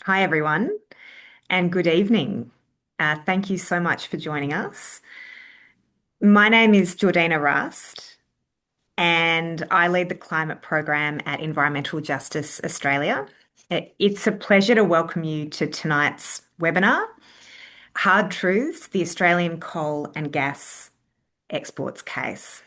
Hi, everyone, and good evening. Thank you so much for joining us. My name is Jordina Rust, and I lead the climate program at Environmental Justice Australia. It's a pleasure to welcome you to tonight's webinar, Hard Truths, the Australian Coal and Gas Exports Case.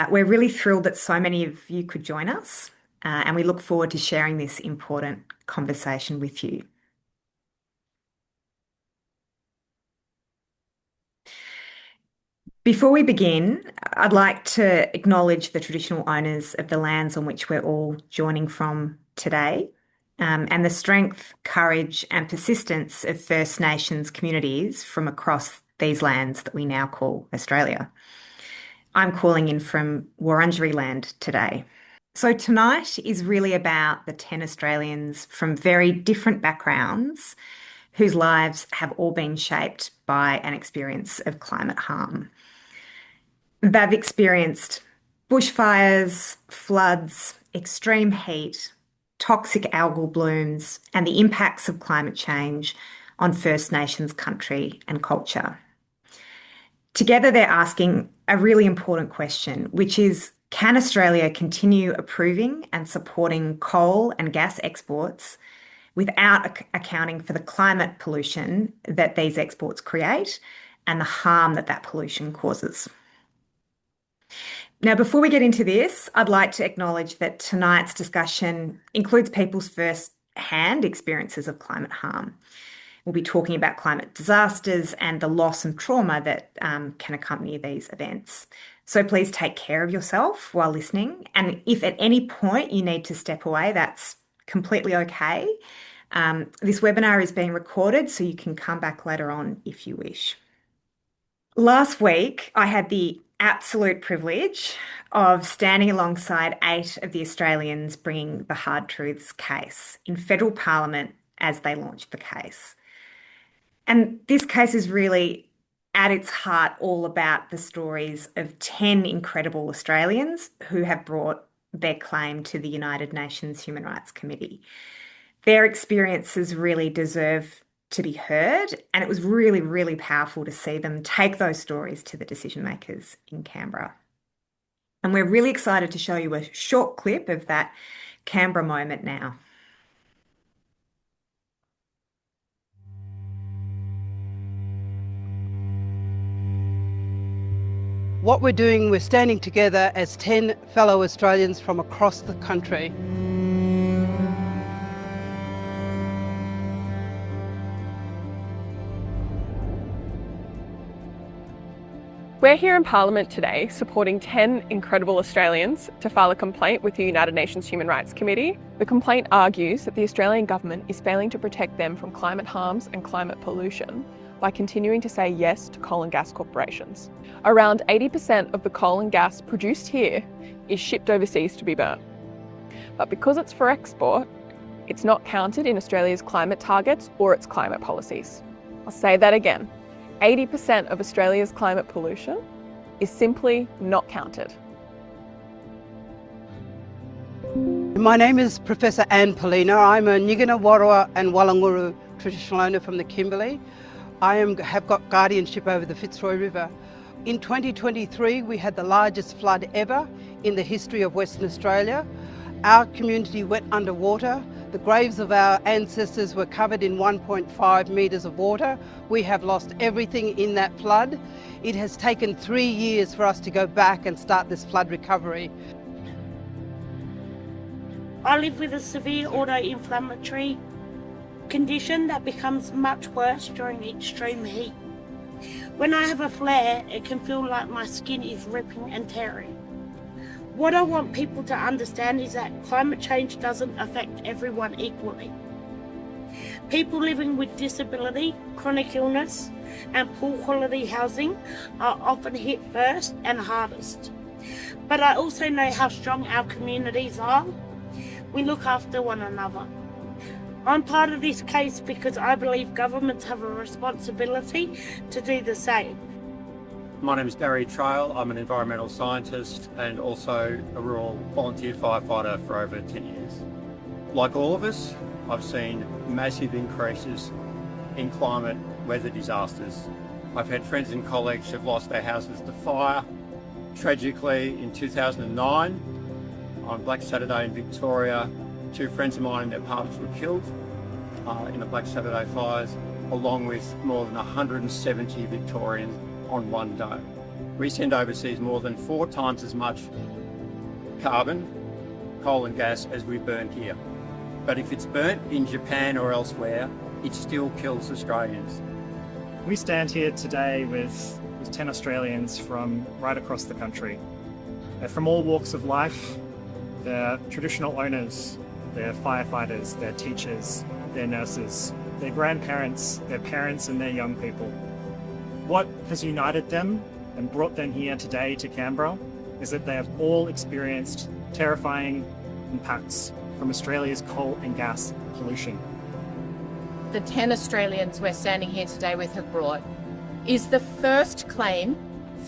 We're really thrilled that so many of you could join us, and we look forward to sharing this important conversation with you. Before we begin, I'd like to acknowledge the traditional owners of the lands on which we're all joining from today, and the strength, courage, and persistence of First Nations communities from across these lands that we now call Australia. I'm calling in from Wurundjeri land today. So tonight is really about the 10 Australians from very different backgrounds whose lives have all been shaped by an experience of climate harm. They've experienced bushfires, floods, extreme heat, toxic algal blooms, and the impacts of climate change on First Nations country and culture. Together, they're asking a really important question, which is, can Australia continue approving and supporting coal and gas exports without accounting for the climate pollution that these exports create and the harm that that pollution causes? Now, before we get into this, I'd like to acknowledge that tonight's discussion includes people's first-hand experiences of climate harm. We'll be talking about climate disasters and the loss and trauma that can accompany these events. So please take care of yourself while listening. And if at any point you need to step away, that's completely okay. This webinar is being recorded, so you can come back later on if you wish. Last week, I had the absolute privilege of standing alongside 8 of the Australians bringing the Hard Truths case in federal parliament as they launched the case. And this case is really at its heart all about the stories of 10 incredible Australians who have brought their claim to the United Nations Human Rights Committee. Their experiences really deserve to be heard, and it was really, really powerful to see them take those stories to the decision makers in Canberra. And we're really excited to show you a short clip of that Canberra moment now. What we're doing, we're standing together as 10 fellow Australians from across the country. We're here in Parliament today supporting 10 incredible Australians to file a complaint with the United Nations Human Rights Committee. The complaint argues that the Australian government is failing to protect them from climate harms and climate pollution by continuing to say yes to coal and gas corporations. Around 80% of the coal and gas produced here is shipped overseas to be burnt. But because it's for export, it's not counted in Australia's climate targets or its climate policies. I'll say that again. 80% of Australia's climate pollution is simply not counted. My name is Professor Anne Polina. I'm a Nyigina, Warrawa and Walanguru traditional owner from the Kimberley. I have got guardianship over the Fitzroy River. In 2023, we had the largest flood ever in the history of Western Australia. Our community went underwater. The graves of our ancestors were covered in 1.5 metres of water. We have lost everything in that flood. It has taken 3 years for us to go back and start this flood recovery. I live with a severe autoinflammatory condition that becomes much worse during extreme heat. When I have a flare, it can feel like my skin is ripping and tearing. What I want people to understand is that climate change doesn't affect everyone equally. People living with disability, chronic illness, and poor quality housing are often hit first and hardest. But I also know how strong our communities are. We look after one another. I'm part of this case because I believe governments have a responsibility to do the same. My name is Barry Trail. I'm an environmental scientist and also a rural volunteer firefighter for over 10 years. Like all of us, I've seen massive increases in climate weather disasters. I've had friends and colleagues who've lost their houses to fire. Tragically, in 2009, on Black Saturday in Victoria, 2 friends of mine and their partners were killed in the Black Saturday fires, along with more than 170 Victorians on one day. We send overseas more than 4 times as much carbon, coal and gas as we burn here. But if it's burnt in Japan or elsewhere, it still kills Australians. We stand here today with 10 Australians from right across the country. They're from all walks of life. They're traditional owners, they're firefighters, they're teachers, they're nurses, they're grandparents, they're parents and they're young people. What has united them and brought them here today to Canberra is that they have all experienced terrifying impacts from Australia's coal and gas pollution. The 10 Australians we're standing here today with have brought is the first claim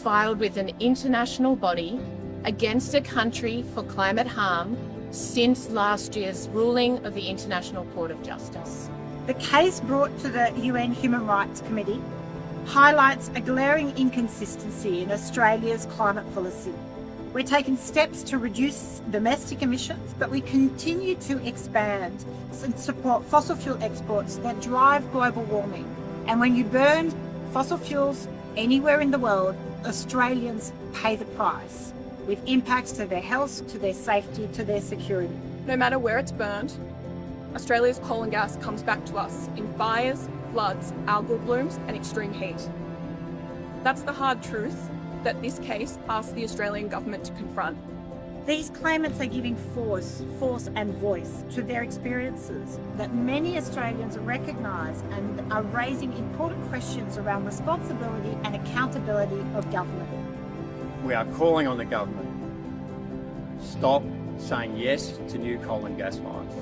filed with an international body against a country for climate harm since last year's ruling of the International Court of Justice. The case brought to the UN Human Rights Committee highlights a glaring inconsistency in Australia's climate policy. We're taking steps to reduce domestic emissions, but we continue to expand and support fossil fuel exports that drive global warming. And when you burn fossil fuels anywhere in the world, Australians pay the price, with impacts to their health, to their safety, to their security. No matter where it's burned, Australia's coal and gas comes back to us in fires, floods, algal blooms and extreme heat. That's the hard truth that this case asks the Australian government to confront. These claimants are giving force and voice to their experiences that many Australians recognise and are raising important questions around responsibility and accountability of government. We are calling on the government. Stop saying yes to new coal and gas mines.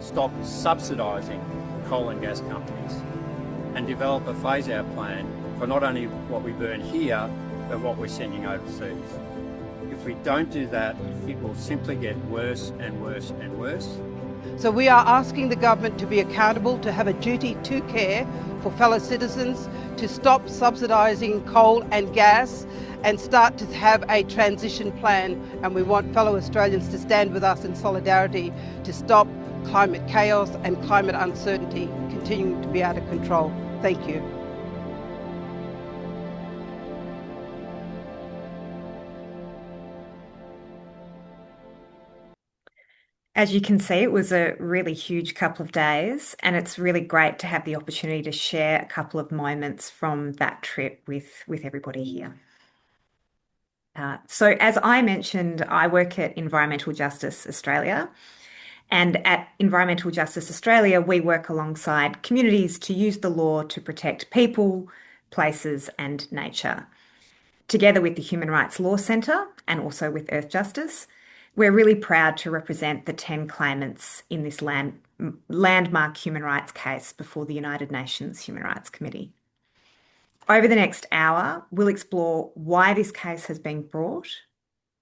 Stop subsidising coal and gas companies and develop a phase-out plan for not only what we burn here, but what we're sending overseas. If we don't do that, it will simply get worse and worse and worse. So we are asking the government to be accountable, to have a duty to care for fellow citizens, to stop subsidising coal and gas and start to have a transition plan. And we want fellow Australians to stand with us in solidarity to stop climate chaos and climate uncertainty continuing to be out of control. Thank you. As you can see, it was a really huge couple of days, and it's really great to have the opportunity to share a couple of moments from that trip with everybody here. So as I mentioned, I work at Environmental Justice Australia, and at Environmental Justice Australia, we work alongside communities to use the law to protect people, places and nature. Together with the Human Rights Law Centre and also with Earthjustice, we're really proud to represent the 10 claimants in this landmark human rights case before the United Nations Human Rights Committee. Over the next hour, we'll explore why this case has been brought,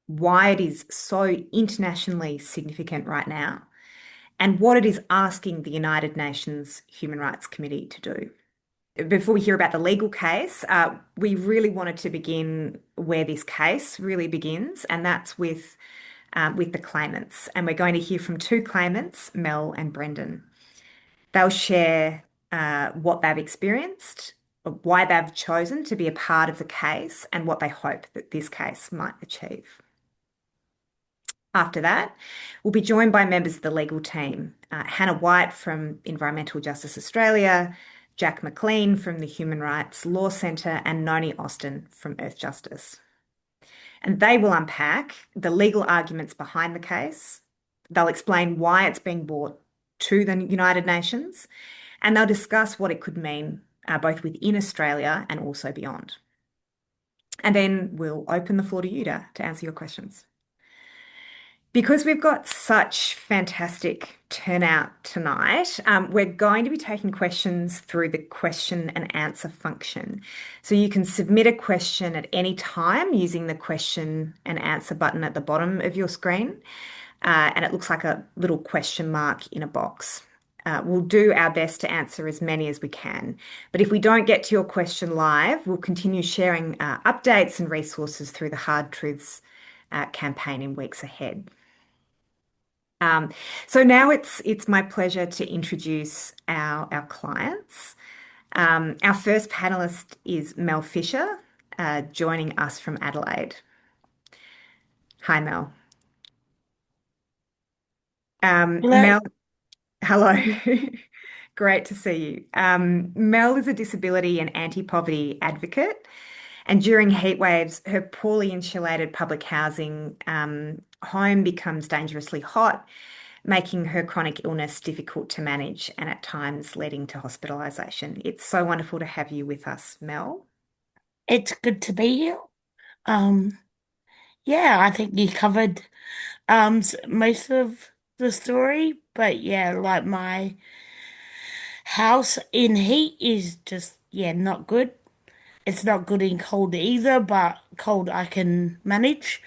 why it is so internationally significant right now, and what it is asking the United Nations Human Rights Committee to do. Before we hear about the legal case, we really wanted to begin where this case really begins, and that's with the claimants. And we're going to hear from 2 claimants, Mel and Brendan. They'll share what they've experienced, why they've chosen to be a part of the case, and what they hope that this case might achieve. After that, we'll be joined by members of the legal team, Hannah White from Environmental Justice Australia, Jack McLean from the Human Rights Law Centre, and Noni Austin from Earthjustice. And they will unpack the legal arguments behind the case. They'll explain why it's being brought to the United Nations, and they'll discuss what it could mean both within Australia and also beyond. And then we'll open the floor to you to answer your questions. Because we've got such fantastic turnout tonight, we're going to be taking questions through the question and answer function. So you can submit a question at any time using the question and answer button at the bottom of your screen. and it looks like a little question mark in a box. We'll do our best to answer as many as we can. But if we don't get to your question live, we'll continue sharing updates and resources through the Hard Truths campaign in weeks ahead. So now it's my pleasure to introduce our clients. Our first panelist is Mel Fisher, joining us from Adelaide. Hi, Mel. Hello. Mel, hello. Great to see you. Mel is a disability and anti-poverty advocate, and during heat waves, her poorly insulated public housing home becomes dangerously hot, making her chronic illness difficult to manage and at times leading to hospitalisation. It's so wonderful to have you with us, Mel. It's good to be here. Um, yeah, I think you covered most of the story, but yeah, like my house in heat is just not good. It's not good in cold either, but cold I can manage.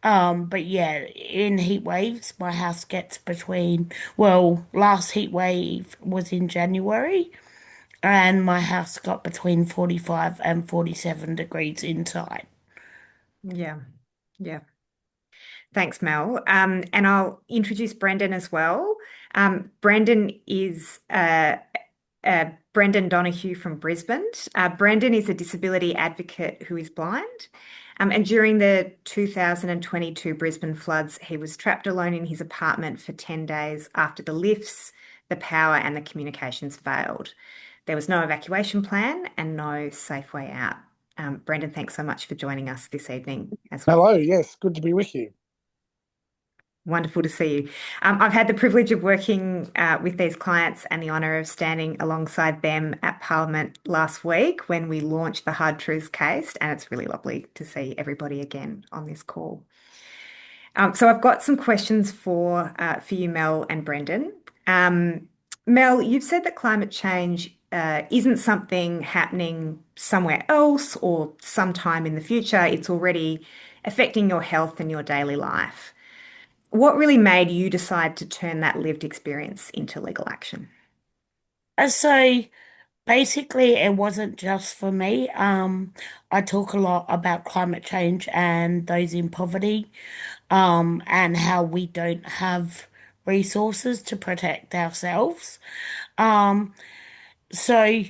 But yeah, in heat waves, my house gets between, well, last heat wave was in January, and my house got between 45 and 47 degrees inside. Yeah, yeah. Thanks, Mel. And I'll introduce Brendan as well. Brendan is Brendan Donoghue from Brisbane. Brendan is a disability advocate who is blind. And during the 2022 Brisbane floods, he was trapped alone in his apartment for 10 days after the lifts, the power, and the communications failed. There was no evacuation plan and no safe way out. Brendan, thanks so much for joining us this evening as well. Hello, yes, good to be with you. Wonderful to see you. I've had the privilege of working with these clients and the honour of standing alongside them at Parliament last week when we launched the Hard Truths case, and it's really lovely to see everybody again on this call. So I've got some questions for you, Mel and Brendan. Mel, you've said that climate change isn't something happening somewhere else or sometime in the future. It's already affecting your health and your daily life. What really made you decide to turn that lived experience into legal action? So basically, it wasn't just for me. I talk a lot about climate change and those in poverty, and how we don't have resources to protect ourselves. Um, so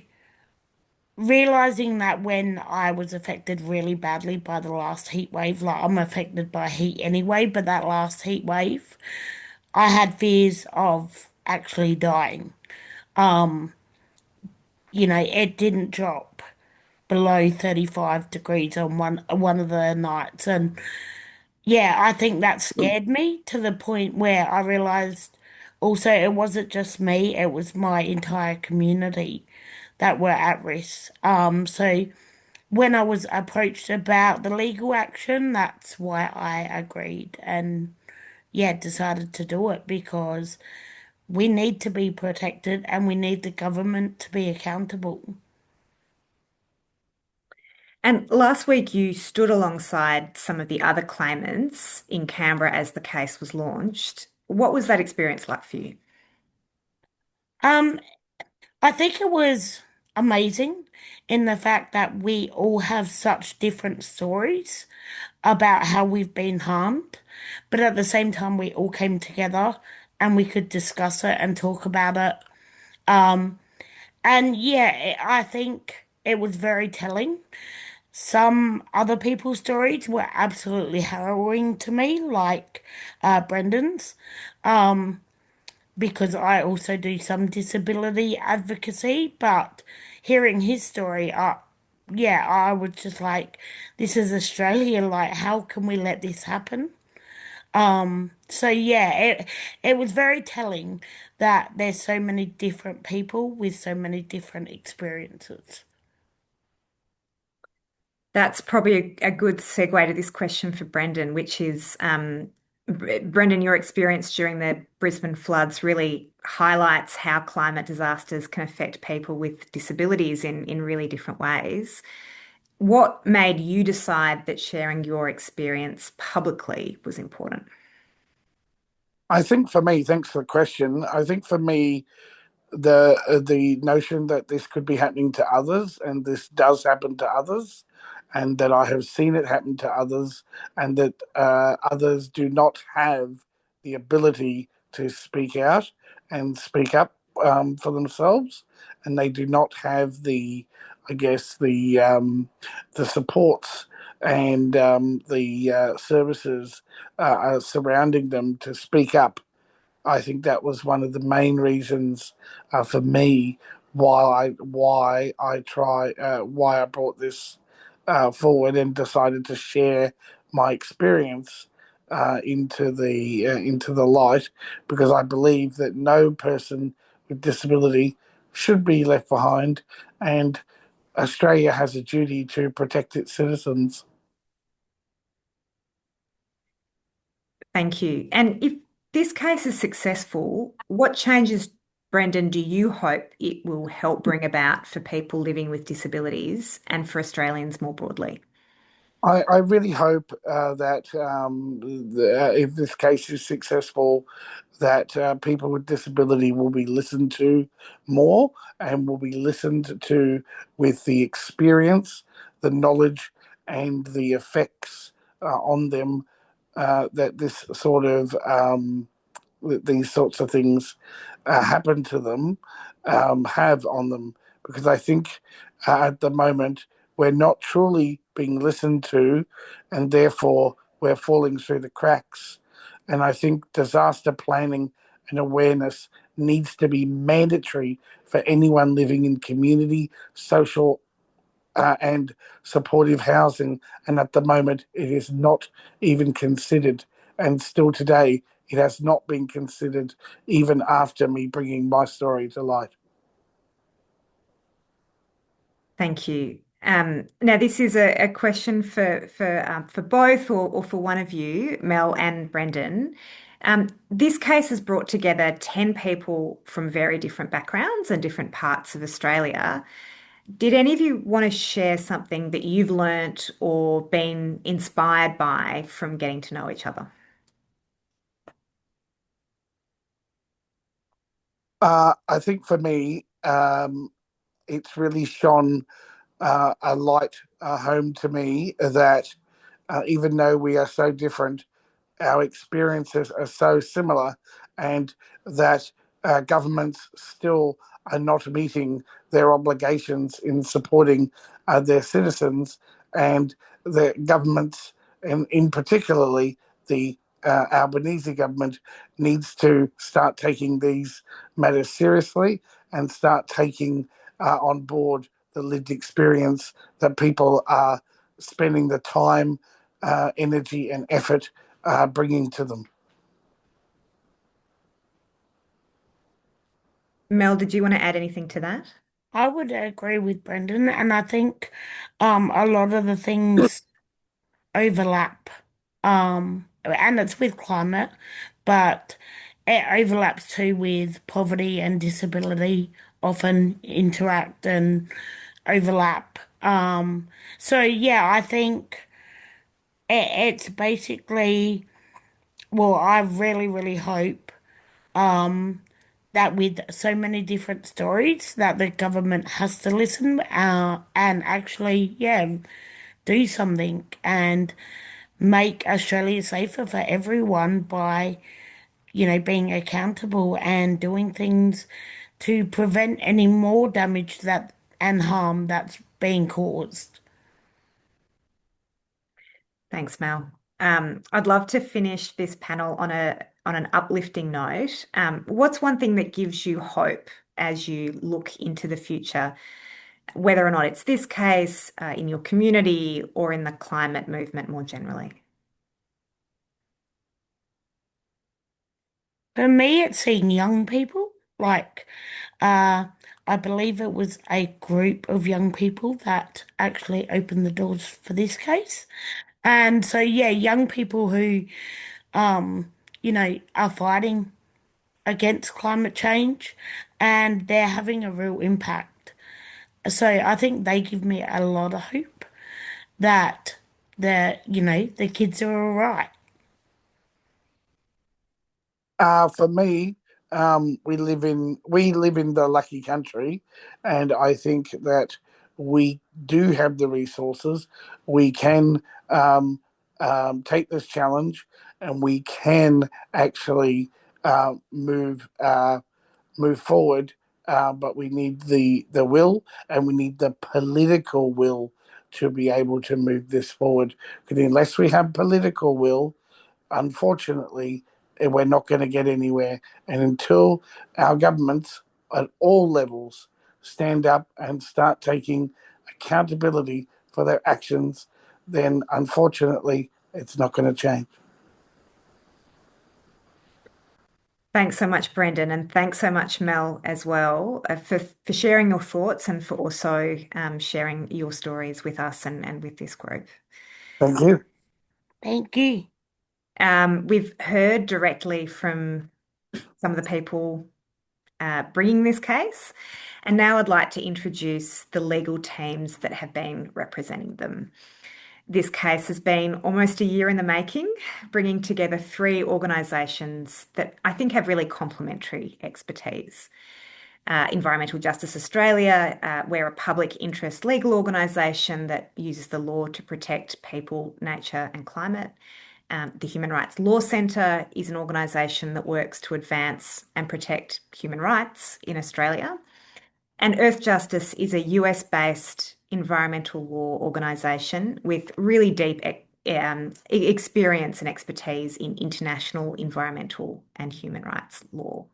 realizing that when I was affected really badly by the last heat wave, like I'm affected by heat anyway, but that last heat wave, I had fears of actually dying. Um, it didn't drop below 35 degrees on one of the nights, and yeah, I think that scared me to the point where I realized also it wasn't just me, it was my entire community that were at risk. So when I was approached about the legal action, that's why I agreed and yeah, decided to do it because we need to be protected and we need the government to be accountable. And last week, you stood alongside some of the other claimants in Canberra as the case was launched. What was that experience like for you? Um, I think it was amazing in the fact that we all have such different stories about how we've been harmed, but at the same time, we all came together and we could discuss it and talk about it. Um, and yeah, I think it was very telling. Some other people's stories were absolutely harrowing to me, like Brendan's. Um, because I also do some disability advocacy, but hearing his story, yeah, I was just like, this is Australia, like, how can we let this happen? So yeah, it was very telling that there's so many different people with so many different experiences. That's probably a good segue to this question for Brendan, which is Brendan, your experience during the Brisbane floods really highlights how climate disasters can affect people with disabilities in really different ways. What made you decide that sharing your experience publicly was important? I think for me, thanks for the question. I think for me, the notion that this could be happening to others, and this does happen to others, and that I have seen it happen to others, and that others do not have the ability to speak out and speak up for themselves, and they do not have the, I guess, the supports and the services surrounding them to speak up. I think that was one of the main reasons for me why I brought this forward and decided to share my experience into the light, because I believe that no person with disability should be left behind, and Australia has a duty to protect its citizens. Thank you. And if this case is successful, what changes, Brendan, do you hope it will help bring about for people living with disabilities and for Australians more broadly? I really hope that if this case is successful, that people with disability will be listened to more and will be listened to with the experience, the knowledge, and the effects on them that these sorts of things happen to them, have on them, because I think at the moment we're not truly being listened to, and therefore we're falling through the cracks. And I think disaster planning and awareness needs to be mandatory for anyone living in community, social, and supportive housing. And at the moment, it is not even considered. And still today, it has not been considered, even after me bringing my story to light. Thank you. Now, this is a question for both or for one of you, Mel and Brendan. This case has brought together 10 people from very different backgrounds and different parts of Australia. Did any of you want to share something that you've learnt or been inspired by from getting to know each other? I think for me, it's really shone a light home to me that even though we are so different, our experiences are so similar, and that governments still are not meeting their obligations in supporting their citizens, and the governments, and in particularly the Albanese government, needs to start taking these matters seriously and start taking on board the lived experience that people are spending the time, energy, and effort bringing to them. Mel, did you want to add anything to that? I would agree with Brendan, and I think a lot of the things overlap. And it's with climate, but it overlaps too with poverty and disability, often interact and overlap. So yeah, I think it's basically, well, I really, really hope that with so many different stories that the government has to listen and actually, yeah, do something and make Australia safer for everyone by, being accountable and doing things to prevent any more damage that and harm that's being caused. Thanks, Mel. I'd love to finish this panel on an uplifting note. What's one thing that gives you hope as you look into the future, whether or not it's this case, in your community, or in the climate movement more generally? For me, it's seeing young people. Like, uh, I believe it was a group of young people that actually opened the doors for this case. And so, yeah, young people who, are fighting against climate change and they're having a real impact. So I think they give me a lot of hope that the kids are all right. For me, we live in the lucky country, and I think that we do have the resources. We can take this challenge, and we can actually move forward. But we need the will, and we need the political will to be able to move this forward. Because unless we have political will, unfortunately, we're not going to get anywhere. And until our governments at all levels stand up and start taking accountability for their actions, then unfortunately, it's not going to change. Thanks so much, Brendan, and thanks so much, Mel, as well, for sharing your thoughts and for also sharing your stories with us and with this group. Thank you. Thank you. We've heard directly from some of the people bringing this case, and now I'd like to introduce the legal teams that have been representing them. This case has been almost a year in the making, bringing together three organisations that I think have really complementary expertise. Environmental Justice Australia, we're a public interest legal organisation that uses the law to protect people, nature and climate. The Human Rights Law Centre is an organisation that works to advance and protect human rights in Australia. And Earthjustice is a US-based environmental law organisation with really deep experience and expertise in international environmental and human rights law.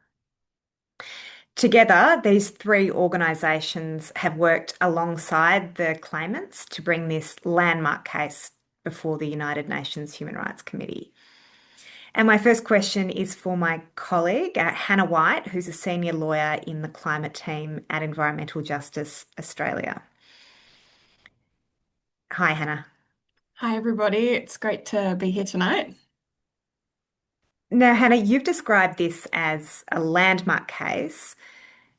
Together, these three organisations have worked alongside the claimants to bring this landmark case before the United Nations Human Rights Committee. And my first question is for my colleague, Hannah White, who's a senior lawyer in the climate team at Environmental Justice Australia. Hi, Hannah. Hi, everybody. It's great to be here tonight. Now, Hannah, you've described this as a landmark case.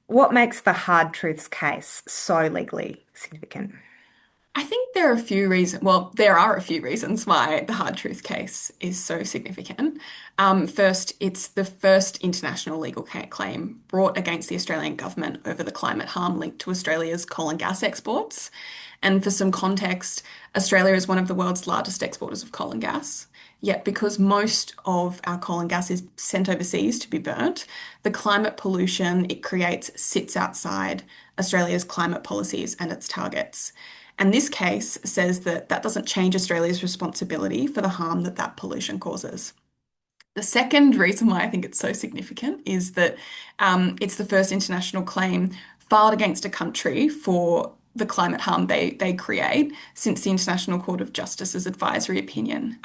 What makes the hard truths case so legally significant? I think there are a few reasons, well, there are a few reasons why the hard truth case is so significant. First, it's the first international legal claim brought against the Australian government over the climate harm linked to Australia's coal and gas exports. And for some context, Australia is one of the world's largest exporters of coal and gas. Yet, because most of our coal and gas is sent overseas to be burnt, the climate pollution it creates sits outside Australia's climate policies and its targets. And this case says that that doesn't change Australia's responsibility for the harm that that pollution causes. The second reason why I think it's so significant is that it's the first international claim filed against a country for the climate harm they create since the International Court of Justice's advisory opinion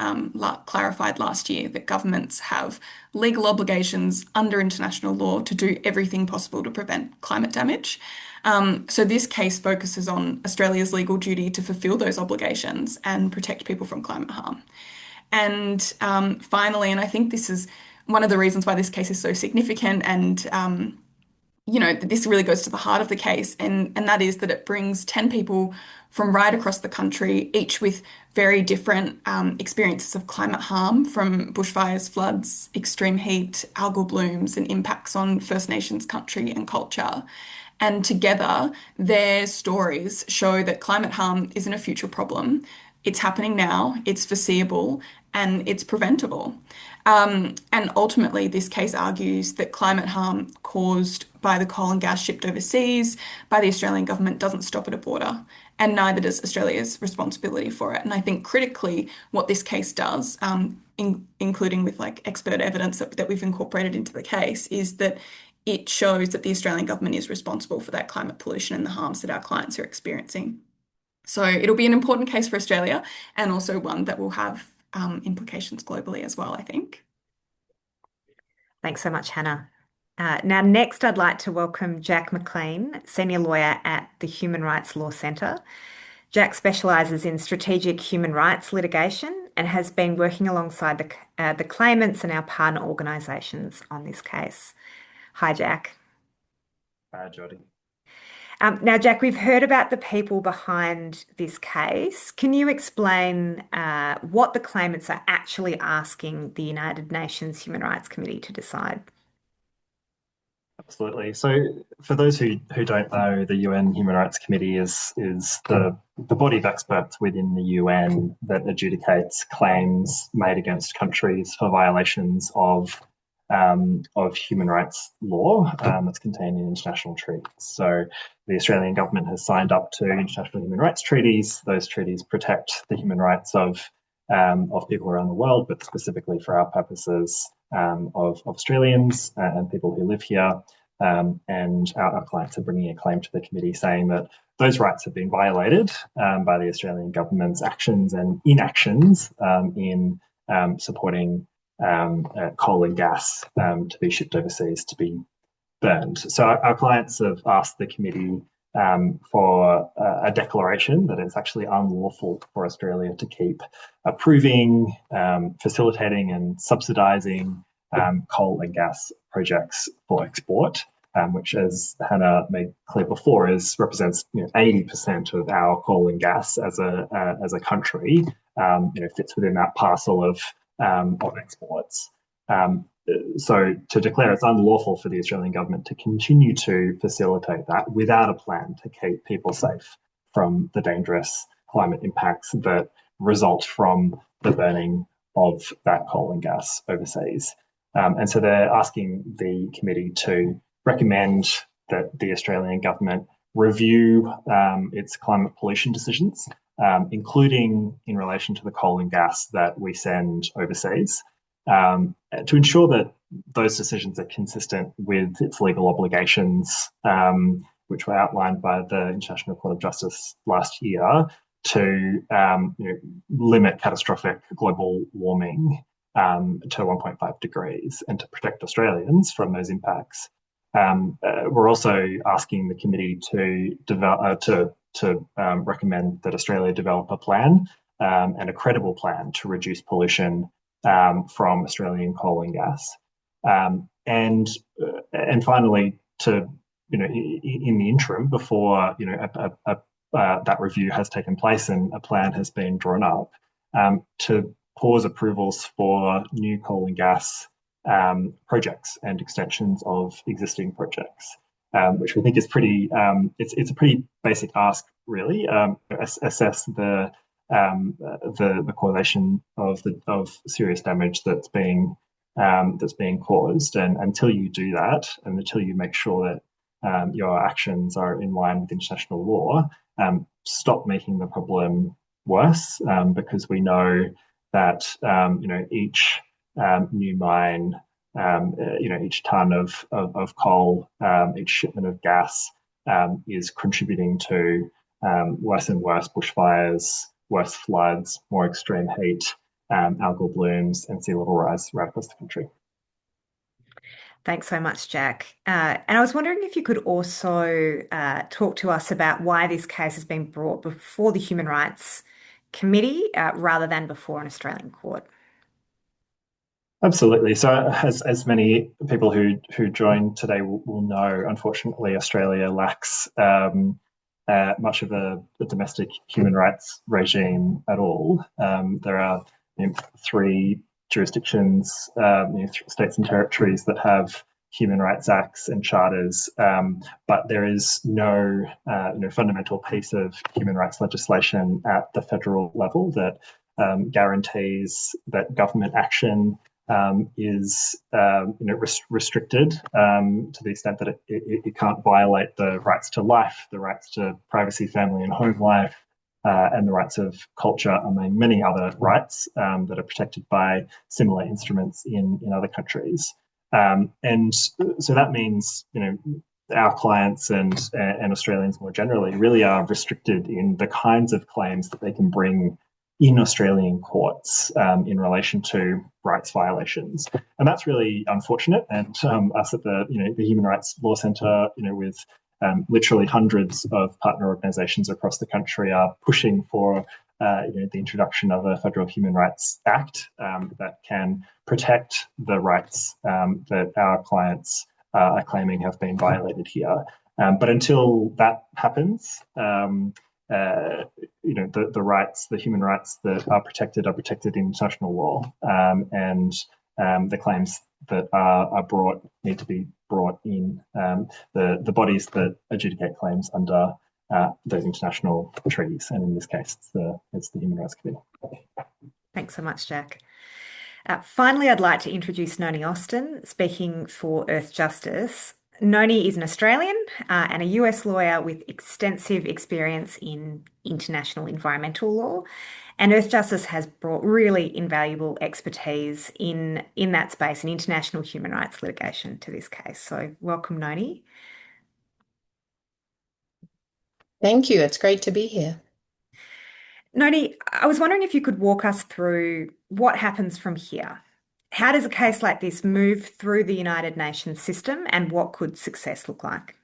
clarified last year that governments have legal obligations under international law to do everything possible to prevent climate damage. So this case focuses on Australia's legal duty to fulfil those obligations and protect people from climate harm. And finally, and I think this is one of the reasons why this case is so significant and this really goes to the heart of the case, and that is that it brings 10 people from right across the country, each with very different experiences of climate harm, from bushfires, floods, extreme heat, algal blooms, and impacts on First Nations country and culture. And together, their stories show that climate harm isn't a future problem. It's happening now, it's foreseeable, and it's preventable. And ultimately, this case argues that climate harm caused by the coal and gas shipped overseas by the Australian government doesn't stop at a border, and neither does Australia's responsibility for it. And I think critically, what this case does, including with expert evidence that we've incorporated into the case, is that it shows that the Australian government is responsible for that climate pollution and the harms that our clients are experiencing. So it'll be an important case for Australia and also one that will have implications globally as well, I think. Thanks so much, Hannah. Now, next, I'd like to welcome Jack McLean, senior lawyer at the Human Rights Law Centre. Jack specialises in strategic human rights litigation and has been working alongside the claimants and our partner organisations on this case. Hi, Jack. Hi, Jodie. Now, Jack, we've heard about the people behind this case. Can you explain what the claimants are actually asking the United Nations Human Rights Committee to decide? Absolutely. So, for those who don't know, the UN Human Rights Committee is the body of experts within the UN that adjudicates claims made against countries for violations of human rights law that's contained in international treaties. So, the Australian government has signed up to international human rights treaties. Those treaties protect the human rights of people around the world, but specifically for our purposes of Australians and people who live here. And our clients are bringing a claim to the committee saying that those rights have been violated by the Australian government's actions and inactions in supporting coal and gas to be shipped overseas to be burned. So our clients have asked the committee for a declaration that it's actually unlawful for Australia to keep approving, facilitating and subsidising coal and gas projects for export, which, as Hannah made clear before, represents 80% of our coal and gas as a country. Fits within that parcel of exports. So to declare it's unlawful for the Australian government to continue to facilitate that without a plan to keep people safe from the dangerous climate impacts that result from the burning of that coal and gas overseas. And so they're asking the committee to recommend that the Australian government review its climate pollution decisions, including in relation to the coal and gas that we send overseas, to ensure that those decisions are consistent with its legal obligations, which were outlined by the International Court of Justice last year to limit catastrophic global warming to 1.5 degrees and to protect Australians from those impacts. We're also asking the committee to recommend that Australia develop a plan and a credible plan to reduce pollution from Australian coal and gas, and finally in the interim, before that review has taken place and a plan has been drawn up, to pause approvals for new coal and gas projects and extensions of existing projects, which we think is pretty. It's a pretty basic ask, really. Assess the correlation of serious damage that's being caused, and until you do that, and until you make sure that your actions are in line with international law, stop making the problem worse, because we know that each new mine, each ton of coal, each shipment of gas is contributing to worse and worse bushfires, worse floods, more extreme heat, algal blooms, and sea level rise right across the country. Thanks so much, Jack. And I was wondering if you could also talk to us about why this case has been brought before the Human Rights Committee rather than before an Australian court. Absolutely. So, as many people who joined today will know, unfortunately, Australia lacks much of a domestic human rights regime at all. There are 3 jurisdictions, states and territories that have human rights acts and charters, but there is no fundamental piece of human rights legislation at the federal level that guarantees that government action is restricted to the extent that it can't violate the rights to life, the rights to privacy, family and home life, and the rights of culture, among many other rights that are protected by similar instruments in other countries. And so that means, our clients and Australians more generally really are restricted in the kinds of claims that they can bring in Australian courts in relation to rights violations, and that's really unfortunate. And us at the Human Rights Law Centre, with literally hundreds of partner organisations across the country, are pushing for the introduction of a federal Human Rights Act that can protect the rights that our clients are claiming have been violated here. But until that happens, the rights, the human rights that are protected in international law, and the claims that are brought need to be brought in the bodies that adjudicate claims under those international treaties, and in this case, it's the Human Rights Committee. Thanks so much, Jack. Finally, I'd like to introduce Noni Austin, speaking for Earthjustice. Noni is an Australian and a US lawyer with extensive experience in international environmental law. And Earthjustice has brought really invaluable expertise in that space, in international human rights litigation, to this case. So welcome, Noni. Thank you. It's great to be here. Noni, I was wondering if you could walk us through what happens from here. How does a case like this move through the United Nations system, and what could success look like?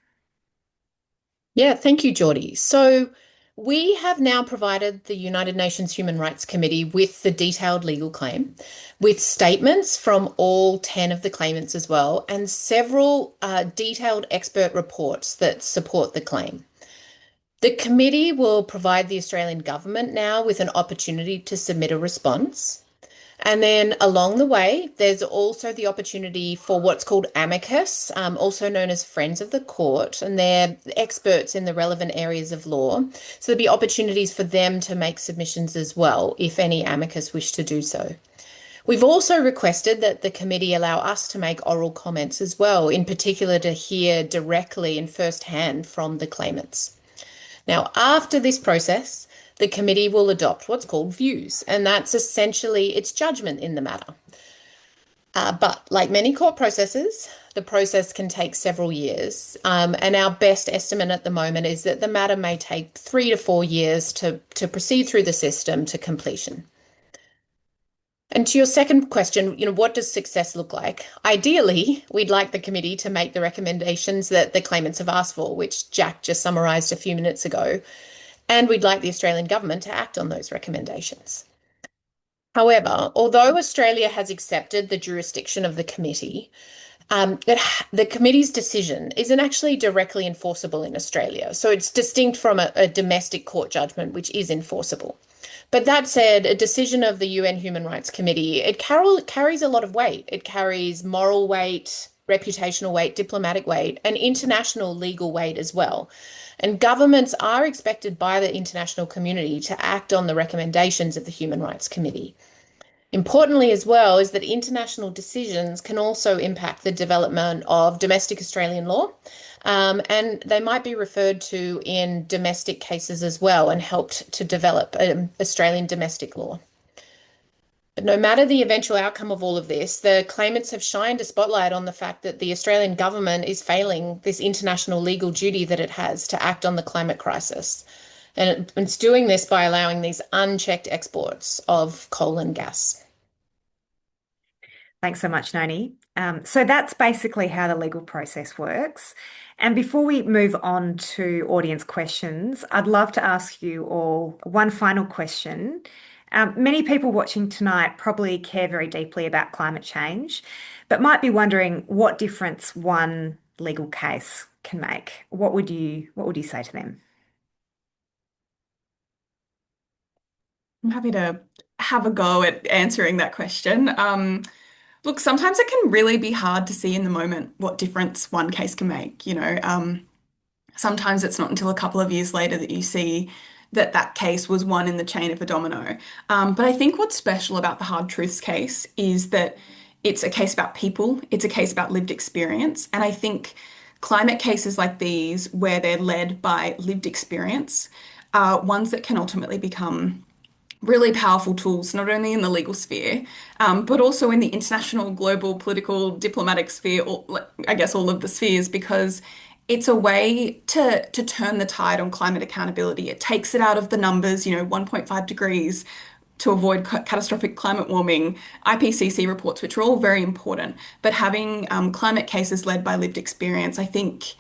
Yeah, thank you, Geordie. So we have now provided the United Nations Human Rights Committee with the detailed legal claim, with statements from all 10 of the claimants as well, and several detailed expert reports that support the claim. The committee will provide the Australian government now with an opportunity to submit a response. And then along the way, there's also the opportunity for what's called amicus, also known as friends of the court, and they're experts in the relevant areas of law. So there'll be opportunities for them to make submissions as well, if any amicus wish to do so. We've also requested that the committee allow us to make oral comments as well, in particular to hear directly and firsthand from the claimants. Now, after this process, the committee will adopt what's called views, and that's essentially its judgment in the matter. But like many court processes, the process can take several years, and our best estimate at the moment is that the matter may take 3 to 4 years to proceed through the system to completion. And to your second question, what does success look like? Ideally, we'd like the committee to make the recommendations that the claimants have asked for, which Jack just summarised a few minutes ago, and we'd like the Australian government to act on those recommendations. However, although Australia has accepted the jurisdiction of the committee, the committee's decision isn't actually directly enforceable in Australia. So it's distinct from a domestic court judgment, which is enforceable. But that said, a decision of the UN Human Rights Committee, it carries a lot of weight. It carries moral weight, reputational weight, diplomatic weight, and international legal weight as well. And governments are expected by the international community to act on the recommendations of the Human Rights Committee. Importantly as well is that international decisions can also impact the development of domestic Australian law, and they might be referred to in domestic cases as well and helped to develop Australian domestic law. But no matter the eventual outcome of all of this, the claimants have shined a spotlight on the fact that the Australian government is failing this international legal duty that it has to act on the climate crisis. And it's doing this by allowing these unchecked exports of coal and gas. Thanks so much, Noni. So that's basically how the legal process works. And before we move on to audience questions, I'd love to ask you all one final question. Many people watching tonight probably care very deeply about climate change, but might be wondering what difference one legal case can make. What would you say to them? I'm happy to have a go at answering that question. Look, sometimes it can really be hard to see in the moment what difference one case can make. Sometimes it's not until a couple of years later that you see that case was one in the chain of a domino. But I think what's special about the Hard Truths case is that it's a case about people, it's a case about lived experience. And I think climate cases like these, where they're led by lived experience, are ones that can ultimately become really powerful tools, not only in the legal sphere, but also in the international, global, political, diplomatic sphere, or I guess all of the spheres, because it's a way to turn the tide on climate accountability. It takes it out of the numbers, 1.5 degrees to avoid catastrophic climate warming, IPCC reports, which are all very important. But having climate cases led by lived experience, I think,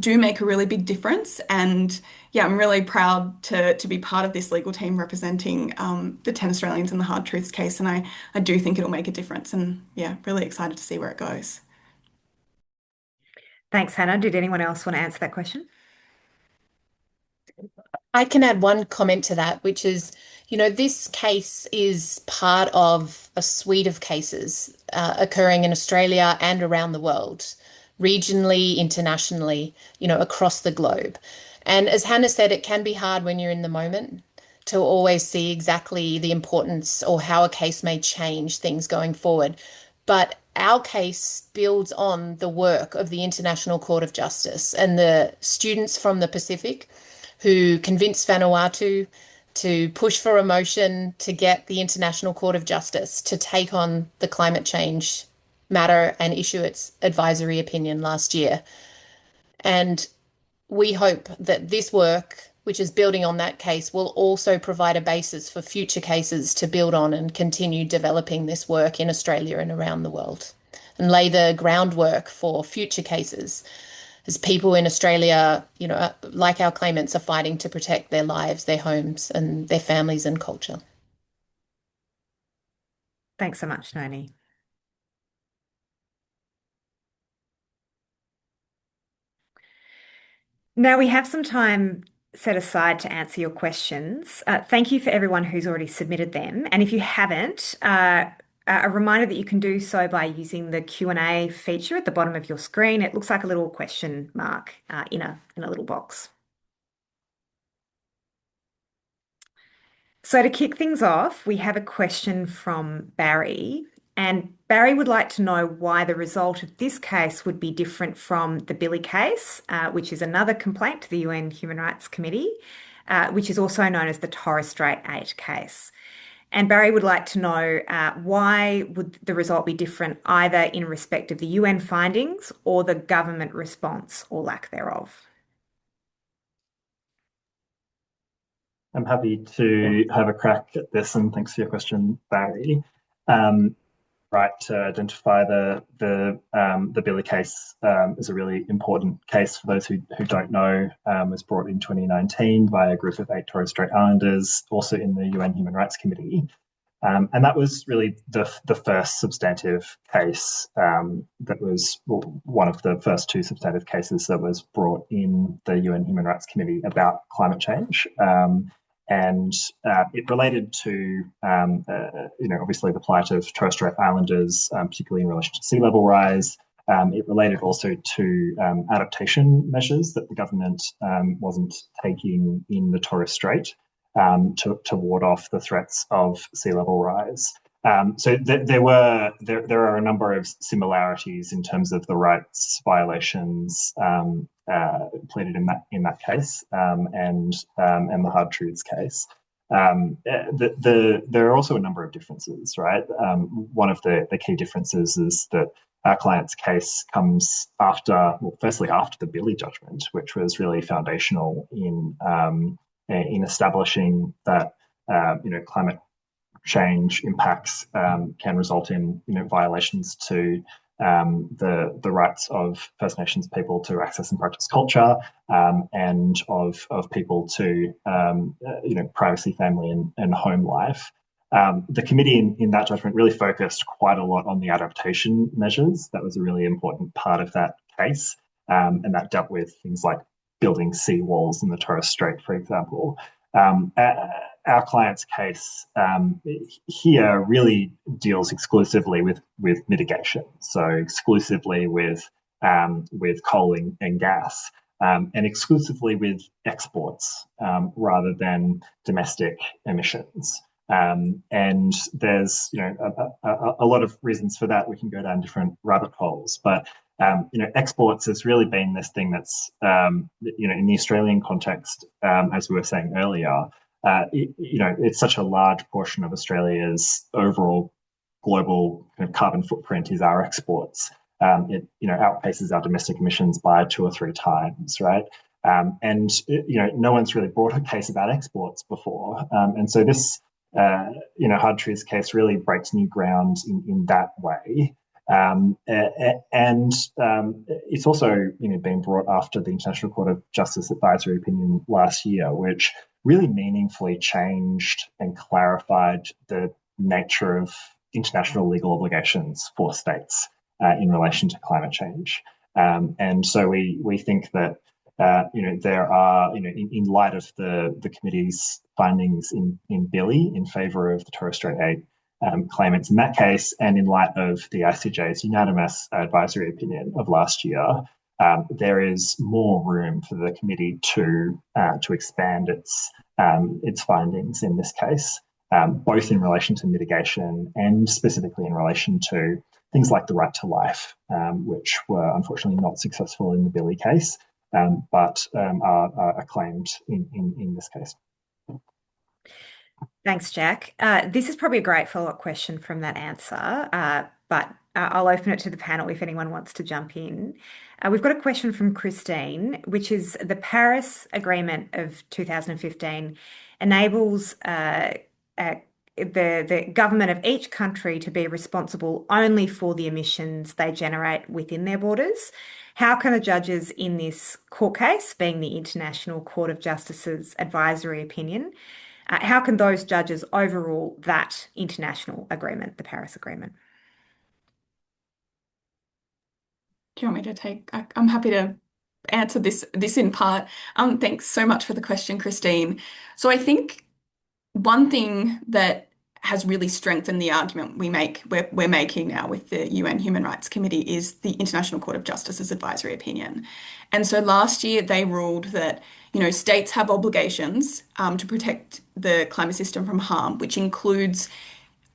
do make a really big difference. And yeah, I'm really proud to be part of this legal team representing the 10 Australians in the Hard Truths case. And I do think it'll make a difference. And yeah, really excited to see where it goes. Thanks, Hannah. Did anyone else want to answer that question? I can add one comment to that, which is, this case is part of a suite of cases occurring in Australia and around the world, regionally, internationally, across the globe. And as Hannah said, it can be hard when you're in the moment to always see exactly the importance or how a case may change things going forward. But our case builds on the work of the International Court of Justice and the students from the Pacific who convinced Vanuatu to push for a motion to get the International Court of Justice to take on the climate change matter and issue its advisory opinion last year. And we hope that this work, which is building on that case, will also provide a basis for future cases to build on and continue developing this work in Australia and around the world, and lay the groundwork for future cases as people in Australia, like our claimants, are fighting to protect their lives, their homes, and their families and culture. Thanks so much, Noni. Now we have some time set aside to answer your questions. Thank you for everyone who's already submitted them. And if you haven't, a reminder that you can do so by using the Q&A feature at the bottom of your screen. It looks like a little question mark in a little box. So to kick things off, we have a question from Barry. And Barry would like to know why the result of this case would be different from the Billy case, which is another complaint to the UN Human Rights Committee, which is also known as the Torres Strait 8 case. And Barry would like to know why would the result be different either in respect of the UN findings or the government response or lack thereof? I'm happy to have a crack at this, and thanks for your question, Barry. Right, to identify the Billy case is a really important case for those who don't know. Was brought in 2019 by a group of 8 Torres Strait Islanders, also in the UN Human Rights Committee. And that was really the first substantive case that was one of the first 2 substantive cases that was brought in the UN Human Rights Committee about climate change. And it related to, obviously the plight of Torres Strait Islanders, particularly in relation to sea level rise. It related also to adaptation measures that the government wasn't taking in the Torres Strait to ward off the threats of sea level rise. So there are a number of similarities in terms of the rights violations pleaded in that case and the hard truths case. There are also a number of differences, right? One of the key differences is that our client's case comes firstly after the Billy judgment, which was really foundational in establishing that climate change impacts can result in violations to the rights of First Nations people to access and practice culture, and of people to privacy, family, and home life. The committee in that judgment really focused quite a lot on the adaptation measures. That was a really important part of that case, and that dealt with things like building seawalls in the Torres Strait, for example. Our client's case here really deals exclusively with mitigation, so exclusively with coal and gas, and exclusively with exports rather than domestic emissions. And there's a lot of reasons for that. We can go down different rabbit holes, but exports has really been this thing that's in the Australian context, as we were saying earlier. It's such a large portion of Australia's overall global kind of carbon footprint is our exports. It outpaces our domestic emissions by 2 or 3 times, right? And no one's really brought a case about exports before, and so this hard truths case really breaks new ground in that way. And it's also been brought after the International Court of Justice advisory opinion last year, which really meaningfully changed and clarified the nature of international legal obligations for states in relation to climate change. And so we think that there are, in light of the committee's findings in Billy in favour of the Torres Strait 8 claimants in that case, and in light of the ICJ's unanimous advisory opinion of last year, there is more room for the committee to expand its findings in this case, both in relation to mitigation and specifically in relation to things like the right to life, which were unfortunately not successful in the Billy case, but are claimed in this case. Thanks, Jack. This is probably a great follow-up question from that answer, but I'll open it to the panel if anyone wants to jump in. We've got a question from Christine, which is the Paris Agreement of 2015 enables the government of each country to be responsible only for the emissions they generate within their borders. How can the judges in this court case, being the International Court of Justice's advisory opinion, how can those judges overrule that international agreement, the Paris Agreement? Do you want me to take? I'm happy to answer this in part. Thanks so much for the question, Christine. So I think one thing that has really strengthened the argument we're making now with the UN Human Rights Committee is the International Court of Justice's advisory opinion. And so last year they ruled that states have obligations to protect the climate system from harm, which includes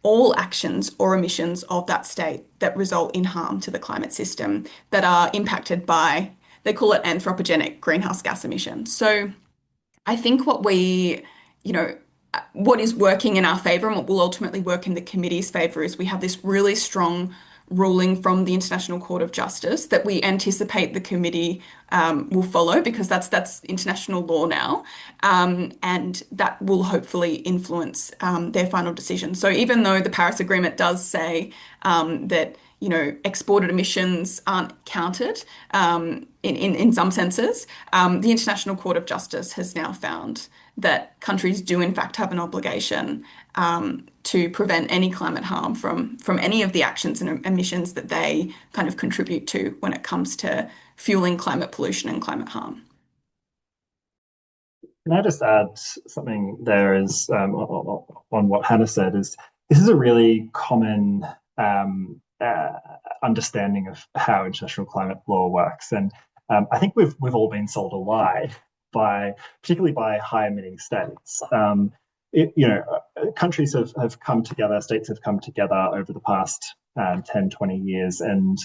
all actions or omissions of that state that result in harm to the climate system that are impacted by, they call it anthropogenic greenhouse gas emissions. So I think what is working in our favour and what will ultimately work in the committee's favour is we have this really strong ruling from the International Court of Justice that we anticipate the committee will follow, because that's international law now, and that will hopefully influence their final decision. So even though the Paris Agreement does say that exported emissions aren't counted in some senses, the International Court of Justice has now found that countries do in fact have an obligation to prevent any climate harm from any of the actions and emissions that they kind of contribute to when it comes to fueling climate pollution and climate harm. Can I just add something there is on what Hannah said, is this is a really common understanding of how international climate law works. And I think we've all been sold a lie particularly by high emitting states. Countries have come together, states have come together over the past 10, 20 years, and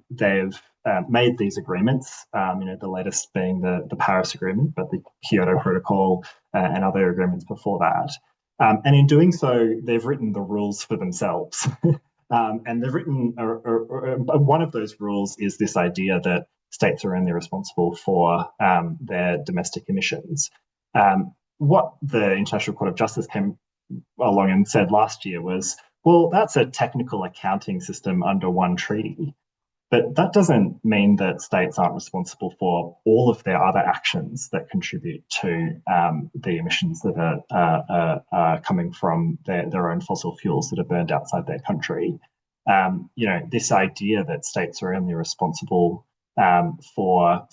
they've made these agreements, the latest being the Paris Agreement, but the Kyoto Protocol and other agreements before that. And in doing so, they've written the rules for themselves. And they've written, one of those rules is this idea that states are only responsible for their domestic emissions. What the International Court of Justice came along and said last year was, well, that's a technical accounting system under one treaty. But that doesn't mean that states aren't responsible for all of their other actions that contribute to the emissions that are coming from their own fossil fuels that are burned outside their country. This idea that states are only responsible for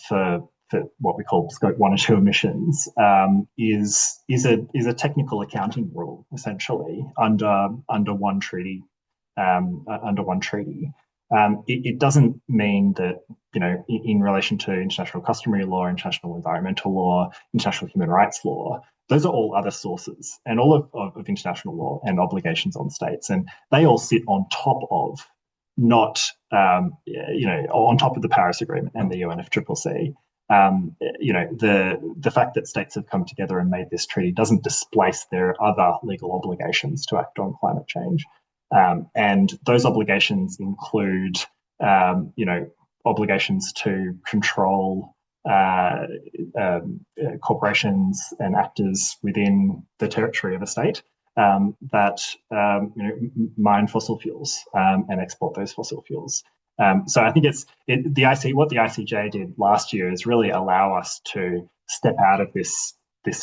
what we call Scope 1 or 2 emissions is a technical accounting rule, essentially, under one treaty. It doesn't mean that, in relation to international customary law, international environmental law, international human rights law, those are all other sources and all of international law and obligations on states. And they all sit on top of, not, on top of the Paris Agreement and the UNFCCC. The fact that states have come together and made this treaty doesn't displace their other legal obligations to act on climate change. And those obligations include, obligations to control corporations and actors within the territory of a state that mine fossil fuels and export those fossil fuels. So I think what the ICJ did last year is really allow us to step out of this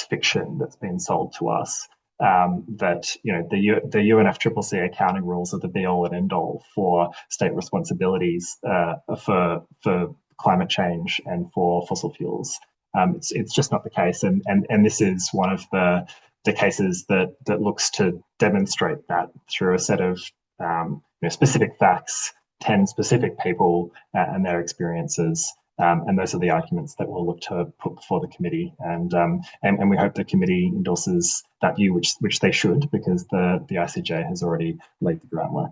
fiction that's been sold to us that the UNFCCC accounting rules are the be all and end all for state responsibilities for climate change and for fossil fuels. It's just not the case, and this is one of the cases that looks to demonstrate that through a set of specific facts, 10 specific people and their experiences. And those are the arguments that we'll look to put before the committee, and we hope the committee endorses that view, which they should, because the ICJ has already laid the groundwork.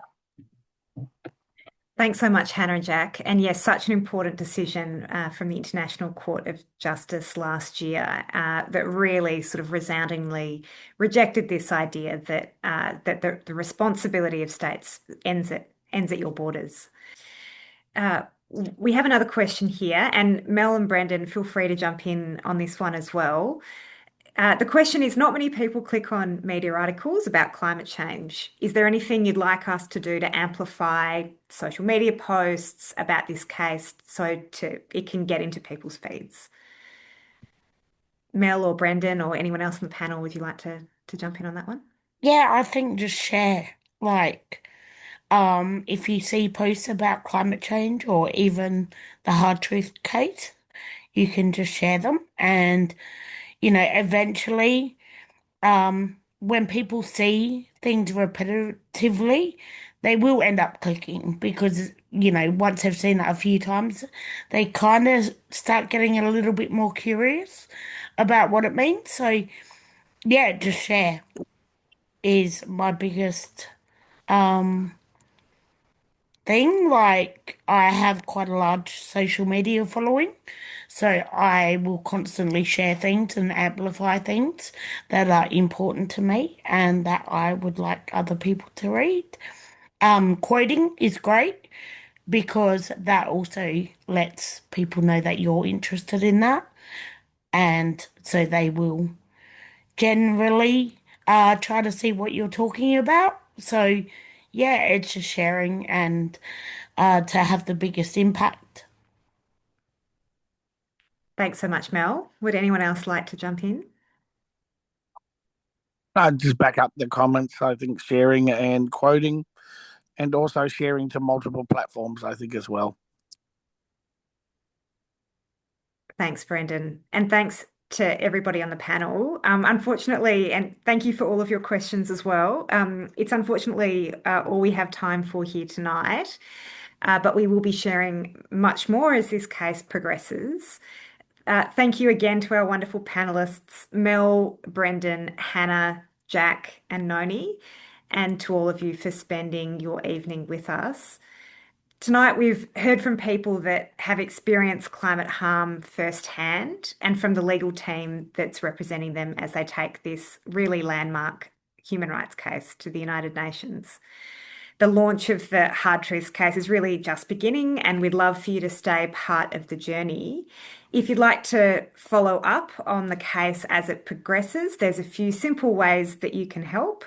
Thanks so much, Hannah and Jack. And yes, such an important decision from the International Court of Justice last year that really sort of resoundingly rejected this idea that the responsibility of states ends at your borders. We have another question here, and Mel and Brendan, feel free to jump in on this one as well. The question is, not many people click on media articles about climate change. Is there anything you'd like us to do to amplify social media posts about this case so it can get into people's feeds? Mel or Brendan or anyone else on the panel, would you like to jump in on that one? Yeah, I think just share. If you see posts about climate change or even the hard truth case, you can just share them. And, eventually, when people see things repetitively, they will end up clicking because, once they've seen that a few times, they kind of start getting a little bit more curious about what it means. So, yeah, just share is my biggest thing. I have quite a large social media following, so I will constantly share things and amplify things that are important to me and that I would like other people to read. Quoting is great because that also lets people know that you're interested in that, and so they will generally try to see what you're talking about. So, yeah, it's just sharing and to have the biggest impact. Thanks so much, Mel. Would anyone else like to jump in? I'd just back up the comments. I think sharing and quoting, and also sharing to multiple platforms, I think, as well. Thanks, Brendan. And thanks to everybody on the panel. Unfortunately, and thank you for all of your questions as well. It's unfortunately all we have time for here tonight, but we will be sharing much more as this case progresses. Thank you again to our wonderful panelists, Mel, Brendan, Hannah, Jack, and Noni, and to all of you for spending your evening with us. Tonight, we've heard from people that have experienced climate harm firsthand and from the legal team that's representing them as they take this really landmark human rights case to the United Nations. The launch of the Hard Truths case is really just beginning, and we'd love for you to stay part of the journey. If you'd like to follow up on the case as it progresses, there's a few simple ways that you can help.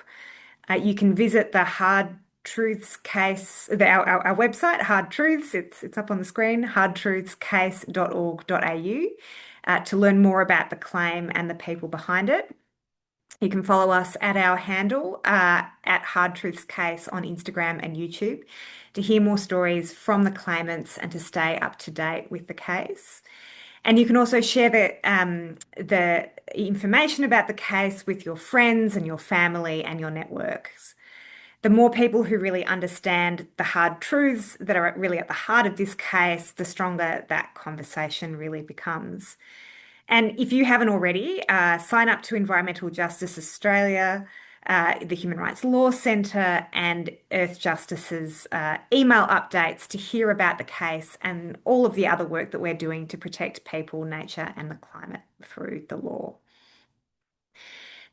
You can visit the Hard Truths case, our website, Hard Truths, it's up on the screen, hardtruthscase.org.au, to learn more about the claim and the people behind it. You can follow us at our handle at Hard Truths Case on Instagram and YouTube to hear more stories from the claimants and to stay up to date with the case. And you can also share the information about the case with your friends and your family and your networks. The more people who really understand the hard truths that are really at the heart of this case, the stronger that conversation really becomes. And if you haven't already, sign up to Environmental Justice Australia, the Human Rights Law Centre, and Earthjustice's email updates to hear about the case and all of the other work that we're doing to protect people, nature, and the climate through the law.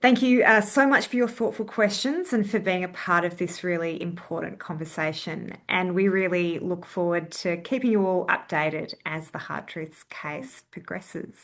Thank you so much for your thoughtful questions and for being a part of this really important conversation. And we really look forward to keeping you all updated as the Hard Truths case progresses.